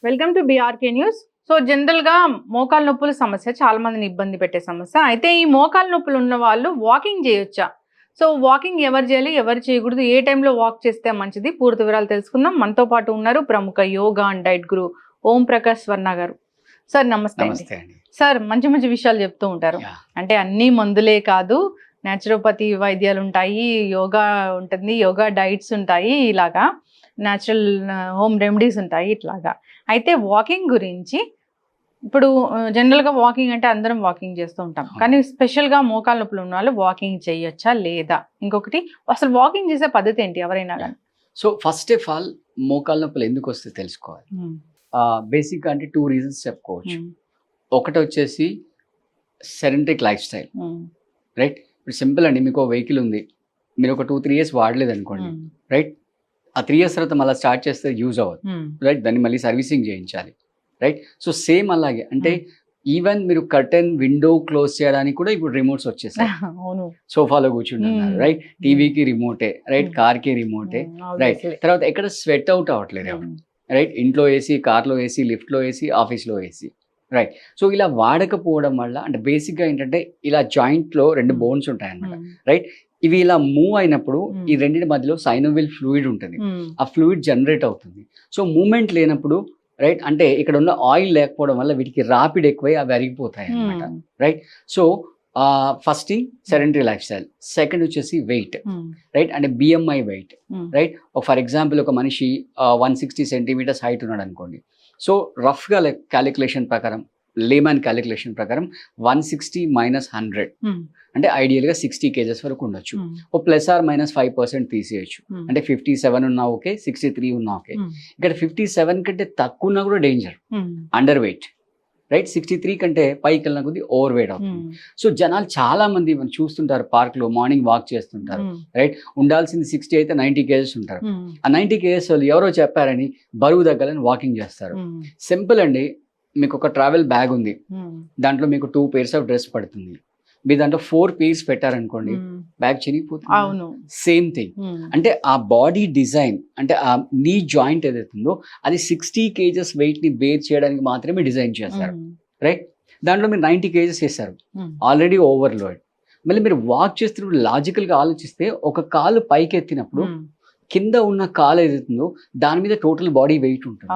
Welcome to BRK news. So general గా మోకాలు నొప్పుల సమస్య చాలా మందిని ఇబ్బంది పెట్టే సమస్య. అయితే ఈ మోకాలు నొప్పులు ఉన్న వాళ్ళు వాకింగ్ చేయొచ్చా? సో వాకింగ్ ఎవరు చేయాలి, ఎవరు చేయకూడదు, ఏ టైంలో వాక్ చేస్తే మంచిది, పూర్తి వివరాలు తెలుసుకుందాం. మనతో పాటు ఉన్నారు ప్రముఖ యోగా అండ్ డైట్ గురు ఓం ప్రకాష్ స్వర్ణ గారు. సార్ నమస్తే అండి. సార్ మంచి మంచి విషయాలు చెప్తూ ఉంటారు. అంటే అన్ని మందులే కాదు, న్యాచురోపతి వైద్యాలు ఉంటాయి, యోగా ఉంటుంది, యోగా డైట్స్ ఉంటాయి, ఇలాగా న్యాచురల్ హోమ్ రెమెడీస్ ఉంటాయి ఇట్లాగా. అయితే వాకింగ్ గురించి ఇప్పుడు జనరల్గా వాకింగ్ అంటే అందరం వాకింగ్ చేస్తూ ఉంటాం, కానీ స్పెషల్గా మోకాలు నొప్పులు ఉన్న వాళ్ళు వాకింగ్ చేయొచ్చా లేదా? ఇంకొకటి, అసలు వాకింగ్ చేసే పద్ధతి ఏంటి ఎవరైనా కానీ? సో ఫస్ట్ ఆఫ్ ఆల్ మోకాలు నొప్పులు ఎందుకు వస్తే తెలుసుకోవాలి. బేసిక్గా అంటే 2 రీజన్స్ చెప్పుకోవచ్చు. ఒకటి వచ్చేసి సెడెంటరీ లైఫ్ స్టైల్, రైట్? ఇప్పుడు సింపుల్ అండి, మీకు వెహికల్ ఉంది, మీరు ఒక 2-3 ఇయర్స్ వాడలేదు అనుకోండి, రైట్? ఆ 3 ఇయర్స్ తర్వాత మళ్ళీ స్టార్ట్ చేస్తే యూజ్ అవ్వదు, రైట్? దాన్ని మళ్ళీ సర్వీసింగ్ చేయించాలి, రైట్? సో సేమ్ అలాగే అంటే ఈవెన్ మీరు కర్టెన్ విండో క్లోజ్ చేయడానికి కూడా ఇప్పుడు రిమోట్స్ వచ్చేసాయి. సోఫాలో కూర్చుంటున్నారు, రైట్? టీవీకి రిమోటే, రైట్? కార్కి రిమోటే, రైట్? తర్వాత ఎక్కడ స్వెట్ అవుట్ అవ్వట్లేదు ఎవరు, రైట్? ఇంట్లో ఏసీ, కార్లో ఏసీ, లిఫ్ట్లో ఏసీ, ఆఫీస్లో ఏసీ, రైట్? సో ఇలా వాడకపోవడం వల్ల అంటే బేసిక్గా ఏంటంటే ఇలా జాయింట్లో 2 బోన్స్ ఉంటాయి అన్నమాట, రైట్? ఇవి ఇలా మూవ్ అయినప్పుడు ఈ రెండింటి మధ్యలో సైనోవిల్ ఫ్లూయిడ్ ఉంటుంది, ఆ ఫ్లూయిడ్ జనరేట్ అవుతుంది. సో మూమెంట్ లేనప్పుడు, రైట్, అంటే ఇక్కడ ఉన్న ఆయిల్ లేకపోవడం వల్ల వీటికి రాపిడ్ ఎక్కువై అవి అరిగిపోతాయి అన్నమాట, right? So first thing sedentary lifestyle. Second వచ్చేసి వెయిట్, రైట్? అంటే BMI weight, right? For example ఒక మనిషి 160 సెంటీమీటర్స్ హైట్ ఉన్నాడు అనుకోండి. సో రఫ్గా క్యాలిక్యులేషన్ ప్రకారం, లేమన్ క్యాలిక్యులేషన్ ప్రకారం 160 - 100 అంటే ఐడియల్గా 60 kgs వరకు ఉండొచ్చు. ఓ ±5% తీసేయచ్చు, అంటే 57 ఉన్నా ఓకే, 63 ఉన్నా ఓకే. ఇక్కడ 57 కంటే తక్కువ ఉన్నా కూడా డేంజర్, అండర్ వెయిట్, రైట్? 63 కంటే పైకి వెళ్ళిన కొద్ది ఓవర్ వెయిట్ అవుతుంది. సో జనాలు చాలా మంది మనం చూస్తుంటారు, పార్క్లో మార్నింగ్ వాక్ చేస్తుంటారు, రైట్? ఉండాల్సింది 60 అయితే 90 kgs ఉంటారు. ఆ 90 kgs వాళ్ళు ఎవరో చెప్పారని బరువు తగ్గాలని వాకింగ్ చేస్తారు. సింపుల్ అండి, మీకు ఒక ట్రావెల్ బ్యాగ్ ఉంది, దాంట్లో మీకు 2 pairs ఆఫ్ డ్రెస్ పడుతుంది, మీరు దాంట్లో 4 pairs పెట్టారనుకోండి, బ్యాగ్ చినిగిపోతుంది. సేమ్ థింగ్ అంటే ఆ బాడీ డిజైన్, అంటే ఆ నీ జాయింట్ ఏదైతుందో అది 60 kgs వెయిట్ ని బేర్ చేయడానికి మాత్రమే డిజైన్ చేస్తారు, రైట్? దాంట్లో మీరు 90 kgs చేస్తారు, ఆల్రెడీ ఓవర్లోడ్. మళ్ళీ మీరు వాక్ చేస్తున్నప్పుడు లాజికల్గా ఆలోచిస్తే ఒక కాలు పైకి ఎత్తినప్పుడు కింద ఉన్న కాలు ఏదైతుందో దాని మీద టోటల్ బాడీ వెయిట్ ఉంటుంది,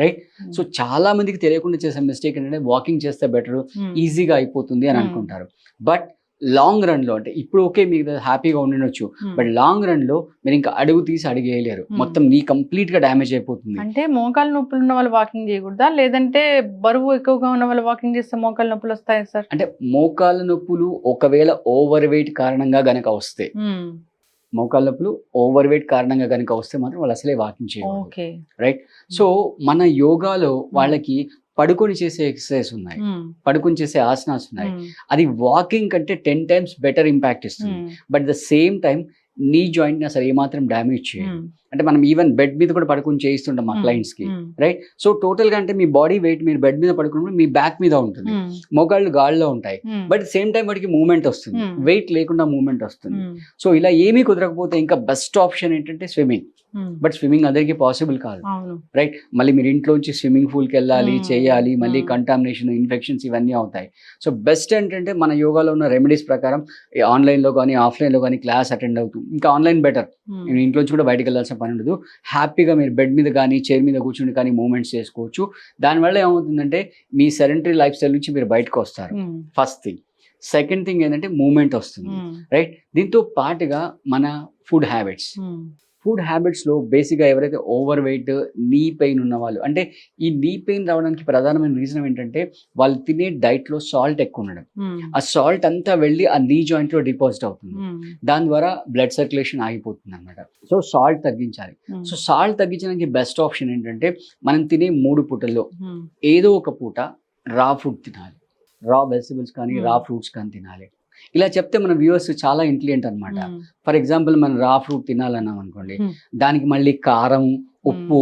రైట్? సో చాలా మందికి తెలియకుండా చేసే మిస్టేక్ ఏంటంటే వాకింగ్ చేస్తే బెటర్, ఈజీగా అయిపోతుంది అని అనుకుంటారు. బట్ లాంగ్ రన్ లో, అంటే ఇప్పుడు ఓకే మీకు హ్యాపీగా ఉండొచ్చు, బట్ లాంగ్ రన్ లో మీరు ఇంకా అడుగు తీసి అడిగేయలేరు, మొత్తం నీ కంప్లీట్ గా డ్యామేజ్ అయిపోతుంది. అంటే మోకాలు నొప్పులు ఉన్న వాళ్ళు వాకింగ్ చేయకూడదా, లేదంటే బరువు ఎక్కువగా ఉన్న వాళ్ళు వాకింగ్ చేస్తే మోకాలు నొప్పులు వస్తాయి సార్? అంటే మోకాలు నొప్పులు ఒకవేళ ఓవర్ వెయిట్ కారణంగా గనక వస్తే, మోకాళ్ళ నొప్పులు ఓవర్ వెయిట్ కారణంగా కనుక వస్తే మాత్రం వాళ్ళు అసలే వాకింగ్ చేయకూడదు, రైట్? సో మన యోగాలో వాళ్ళకి పడుకొని చేసే ఎక్సర్సైజ్ ఉన్నాయి, పడుకొని చేసే ఆసనాస్ ఉన్నాయి, అది వాకింగ్ కంటే 10 times బెటర్ ఇంపాక్ట్ ఇస్తుంది. But the same time knee joint ని అసలు ఏమాత్రం డ్యామేజ్ చేయదు. అంటే మనం ఈవెన్ బెడ్ మీద కూడా పడుకొని చేయిస్తుంటాం మా క్లయింట్స్ కి, రైట్? సో టోటల్ గా అంటే మీ బాడీ వెయిట్ మీరు బెడ్ మీద పడుకున్నప్పుడు మీ బ్యాక్ మీద ఉంటుంది, మోకాళ్ళు గాల్లో ఉంటాయి, బట్ సేమ్ టైం వాటికి మూవ్మెంట్ వస్తుంది, వెయిట్ లేకుండా మూవ్మెంట్ వస్తుంది. సో ఇలా ఏమీ కుదరకపోతే ఇంకా బెస్ట్ ఆప్షన్ ఏంటంటే స్విమ్మింగ్. బట్ స్విమ్మింగ్ అందరికీ పాసిబుల్ కాదు, రైట్? మళ్ళీ మీరు ఇంట్లోంచి స్విమ్మింగ్ పూల్కి వెళ్ళాలి, చేయాలి, మళ్ళీ కంటామినేషన్, ఇన్ఫెక్షన్స్ ఇవన్నీ అవుతాయి. సో బెస్ట్ ఏంటంటే మన యోగాలో ఉన్న రెమెడీస్ ప్రకారం ఆన్లైన్లో కానీ ఆఫ్లైన్లో కానీ క్లాస్ అటెండ్ అవుతుంది. ఇంకా ఆన్లైన్ బెటర్, నేను ఇంట్లోంచి కూడా బయటకు వెళ్ళాల్సిన పని ఉండదు, హ్యాపీగా మీరు బెడ్ మీద కానీ చైర్ మీద కూర్చుని కానీ మూవ్మెంట్స్ చేసుకోవచ్చు. దానివల్ల ఏమవుతుందంటే మీ సెడెంటరీ లైఫ్ స్టైల్ నుంచి మీరు బయటకు వస్తారు, ఫస్ట్ థింగ్. సెకండ్ థింగ్ ఏంటంటే మూవ్మెంట్ వస్తుంది, రైట్? దీంతో పాటుగా మన ఫుడ్ హ్యాబిట్స్లో బేసిక్గా ఎవరైతే ఓవర్ వెయిట్, నీ పెయిన్ ఉన్న వాళ్ళు, అంటే ఈ నీ పెయిన్ రావడానికి ప్రధానమైన రీజన్ ఏంటంటే వాళ్ళు తినే డైట్లో సాల్ట్ ఎక్కువ ఉండడం. ఆ సాల్ట్ అంతా వెళ్ళి ఆ నీ జాయింట్లో డిపాజిట్ అవుతుంది, దాని ద్వారా బ్లడ్ సర్క్యులేషన్ ఆగిపోతుంది అనమాట. సో సాల్ట్ తగ్గించాలి. సో సాల్ట్ తగ్గించడానికి బెస్ట్ ఆప్షన్ ఏంటంటే మనం తినే 3 పూటల్లో ఏదో ఒక పూట రా ఫుడ్ తినాలి, రా వెజిటబుల్స్ కానీ రా ఫ్రూట్స్ కానీ తినాలి. ఇలా చెప్తే మన వ్యూవర్స్ చాలా ఇంటెలిజెంట్ అనమాట. ఫర్ ఎగ్జాంపుల్ మనం రా ఫ్రూట్ తినాలన్నాం అనుకోండి, దానికి మళ్ళీ కారం, ఉప్పు,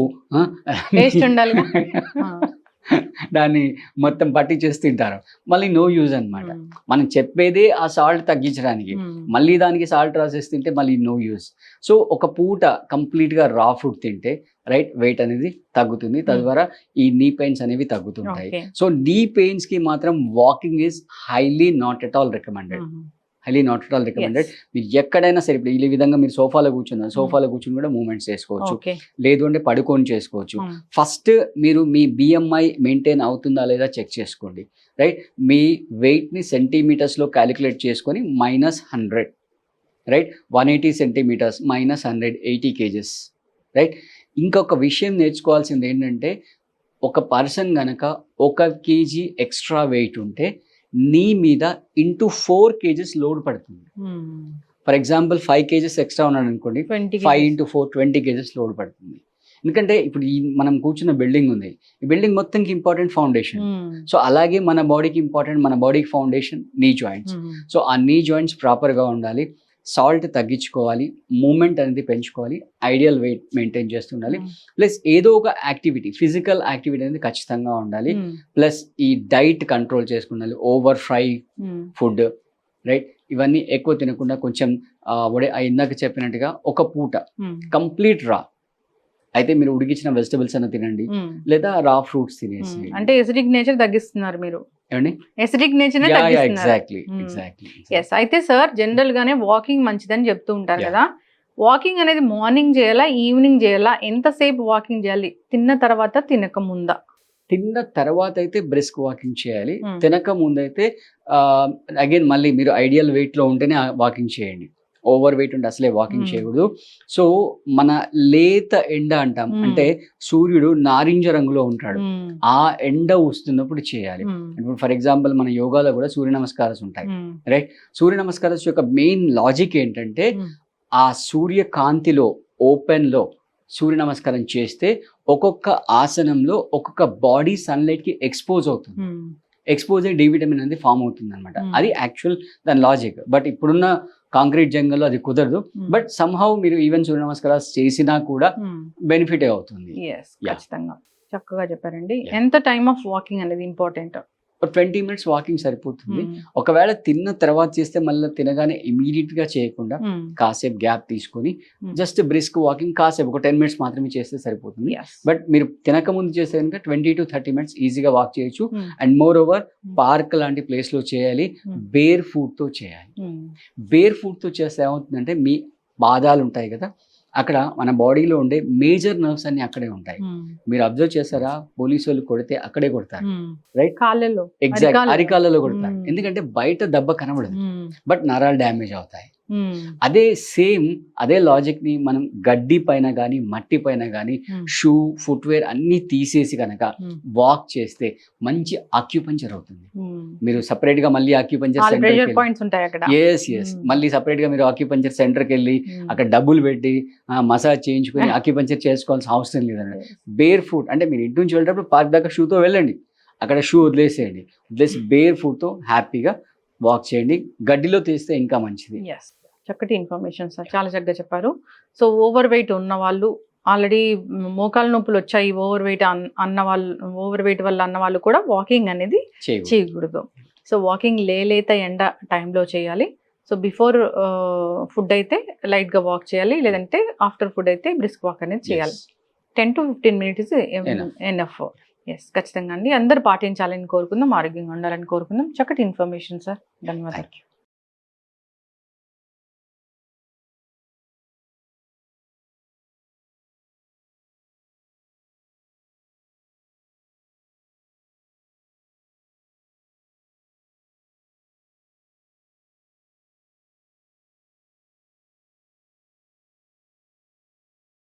దాన్ని మొత్తం పట్టించేసి తింటారు. మళ్ళీ నో యూజ్ అన్నమాట. మనం చెప్పేదే ఆ సాల్ట్ తగ్గించడానికి, మళ్ళీ దానికి సాల్ట్ రాసేసి తింటే మళ్ళీ నో యూజ్. సో ఒక పూట కంప్లీట్గా రా ఫుడ్ తింటే రైట్ వెయిట్ అనేది తగ్గుతుంది, తద్వారా ఈ నీ పెయిన్స్ అనేవి తగ్గుతుంటాయి. సో నీ పెయిన్స్కి మాత్రం walking is highly not at all recommended. మీరు ఎక్కడైనా సరే, ఇప్పుడు ఈ విధంగా మీరు సోఫాలో కూర్చుని కూడా మూవ్మెంట్స్ చేసుకోవచ్చు, లేదు అంటే పడుకొని చేసుకోవచ్చు. ఫస్ట్ మీరు మీ BMI మెయింటైన్ అవుతుందా లేదా చెక్ చేసుకోండి, రైట్. మీ వెయిట్ని సెంటీమీటర్స్లో క్యాలిక్యులేట్ చేసుకొని -100, రైట్. 180 centimetres -100, 80 kgs, right. ఇంకొక విషయం నేర్చుకోవాల్సింది ఏంటంటే, ఒక పర్సన్ గనక 1 kg ఎక్స్ట్రా వెయిట్ ఉంటే నీ మీద ఇంటూ 4 kgs లోడ్ పడుతుంది. ఫర్ ఎగ్జాంపుల్ 5 kgs ఎక్స్ట్రా ఉన్నాడు అనుకోండి, 5 × 4 20 kgs లోడ్ పడుతుంది. ఎందుకంటే ఇప్పుడు ఈ మనం కూర్చున్న బిల్డింగ్ ఉంది, ఈ బిల్డింగ్ మొత్తంకి ఇంపార్టెంట్ ఫౌండేషన్. సో అలాగే మన బాడీకి ఇంపార్టెంట్, మన బాడీకి ఫౌండేషన్ నీ జాయింట్స్. సో ఆ నీ జాయింట్స్ ప్రాపర్గా ఉండాలి, సాల్ట్ తగ్గించుకోవాలి, మూమెంట్ అనేది పెంచుకోవాలి, ఐడియల్ వెయిట్ మెయింటైన్ చేస్తుండాలి, ప్లస్ ఏదో ఒక యాక్టివిటీ, ఫిజికల్ యాక్టివిటీ అనేది ఖచ్చితంగా ఉండాలి, ప్లస్ ఈ డైట్ కంట్రోల్ చేసుకుండాలి, ఓవర్ ఫ్రై ఫుడ్, రైట్. ఇవన్నీ ఎక్కువ తినకుండా కొంచెం ఇందాక చెప్పినట్టుగా ఒక పూట కంప్లీట్ రా అయితే మీరు ఉడికించిన వెజిటబుల్స్ అన్న తినండి, లేదా రా ఫ్రూట్స్ తినేసి. అంటే ఎసిడిక్ నేచర్ తగ్గిస్తున్నారు మీరు, ఎసిడిక్ నేచర్ అయితే సార్ జనరల్ గానే వాకింగ్ మంచిదని చెప్తూ ఉంటారు కదా. వాకింగ్ అనేది మార్నింగ్ చేయాలా, ఈవినింగ్ చేయాలా, ఎంతసేపు వాకింగ్ చేయాలి? తిన్న తర్వాత, తినక ముందా? తిన్న తర్వాత అయితే బ్రిస్క్ వాకింగ్ చేయాలి, తినక ముందైతే అగైన్ మళ్ళీ మీరు ఐడియల్ వెయిట్ లో ఉంటేనే వాకింగ్ చేయండి. ఓవర్ వెయిట్ ఉంటే అసలే వాకింగ్ చేయకూడదు. సో మన లేత ఎండ అంటాం, అంటే సూర్యుడు నారింజ రంగులో ఉంటాడు, ఆ ఎండ వస్తున్నప్పుడు చేయాలి. ఇప్పుడు ఫర్ ఎగ్జాంపుల్ మన యోగాలో కూడా సూర్య నమస్కారాలు ఉంటాయి, రైట్. సూర్య నమస్కారాలు యొక్క మెయిన్ లాజిక్ ఏంటంటే, ఆ సూర్య కాంతిలో ఓపెన్ లో సూర్య నమస్కారం చేస్తే ఒక్కొక్క ఆసనంలో ఒక్కొక్క బాడీ సన్లైట్ కి ఎక్స్పోజ్ అవుతుంది, ఎక్స్పోజ్ అయ్యి డి విటమిన్ అనేది ఫామ్ అవుతుంది అనమాట. అది యాక్చువల్ దాని లాజిక్. బట్ ఇప్పుడున్న కాంక్రీట్ జంగల్లో అది కుదరదు. బట్ సమ్హౌ మీరు ఈవెన్ సూర్య నమస్కారాలు చేసినా కూడా బెనిఫిట్ అవుతుంది. ఖచ్చితంగా చక్కగా చెప్పారండి. ఎంత టైమ్ ఆఫ్ వాకింగ్ అనేది ఇంపార్టెంట్? 20 minutes వాకింగ్ సరిపోతుంది. ఒకవేళ తిన్న తర్వాత చేస్తే మళ్ళీ తినగానే ఇమీడియట్ గా చేయకుండా కాసేపు గ్యాప్ తీసుకొని జస్ట్ బ్రిస్క్ వాకింగ్ కాసేపు ఒక 10 minutes మాత్రమే చేస్తే సరిపోతుంది. బట్ మీరు తినక ముందు చేస్తే కనుక 20 to 30 minutes ఈజీగా వాక్ చేయొచ్చు. అండ్ మోర్ ఓవర్ పార్క్ లాంటి ప్లేస్ లో చేయాలి, బేర్ ఫుట్ తో చేయాలి. బేర్ ఫుట్ తో చేస్తే ఏమవుతుందంటే, మీ పాదాలు ఉంటాయి కదా, అక్కడ మన బాడీలో ఉండే మేజర్ నర్వ్స్ అన్ని అక్కడే ఉంటాయి. మీరు అబ్జర్వ్ చేస్తారా, పోలీసు వాళ్ళు కొడితే అక్కడే కొడతారు, రైట్. కాళ్ళలో, ఎగ్జాక్ట్ అరికాళ్ళలో కొడతారు, ఎందుకంటే బయట దెబ్బ కనబడదు, బట్ నరాలు డ్యామేజ్ అవుతాయి. అదే సేమ్ అదే లాజిక్ ని మనం గడ్డి పైన కానీ మట్టి పైన కానీ షూ ఫుట్వేర్ అన్ని తీసేసి కనుక వాక్ చేస్తే మంచి అక్యుపంచర్ అవుతుంది. మీరు సపరేట్ గా మళ్ళీ అక్యుపంచర్ మళ్ళీ సపరేట్ గా మీరు అక్యుపంచర్ సెంటర్కి వెళ్ళి అక్కడ డబ్బులు పెట్టి మసాజ్ చేయించుకుని అక్యుపంచర్ చేసుకోవాల్సిన అవసరం లేదండి. బేర్ ఫుట్ అంటే మీరు ఇంటి నుంచి వెళ్ళేటప్పుడు పార్క్ దాకా షూతో వెళ్ళండి, అక్కడ షూ వదిలేసేయండి, వదిలేసి బేర్ ఫుట్ తో హ్యాపీగా వాక్ చేయండి. గడ్డిలో తీస్తే ఇంకా మంచిది. చక్కటి ఇన్ఫర్మేషన్ సార్, చాలా చక్కగా చెప్పారు. సో ఓవర్ వెయిట్ ఉన్న వాళ్ళు, ఆల్రెడీ మోకాలు నొప్పులు వచ్చాయి ఓవర్ వెయిట్ వల్ల అన్న వాళ్ళు కూడా వాకింగ్ అనేది చేయకూడదు. సో వాకింగ్ లేత ఎండ టైంలో చేయాలి. సో బిఫోర్ ఫుడ్ అయితే లైట్గా వాక్ చేయాలి, లేదంటే ఆఫ్టర్ ఫుడ్ అయితే బ్రిస్క్ వాక్ అనేది చేయాలి. 10 to 15 minutes ఎనఫ్. ఖచ్చితంగా అండి, అందరూ పాటించాలని కోరుకుందాం, ఆరోగ్యంగా ఉండాలని కోరుకుందాం. చక్కటి ఇన్ఫర్మేషన్ సార్, ధన్యవాదాలు.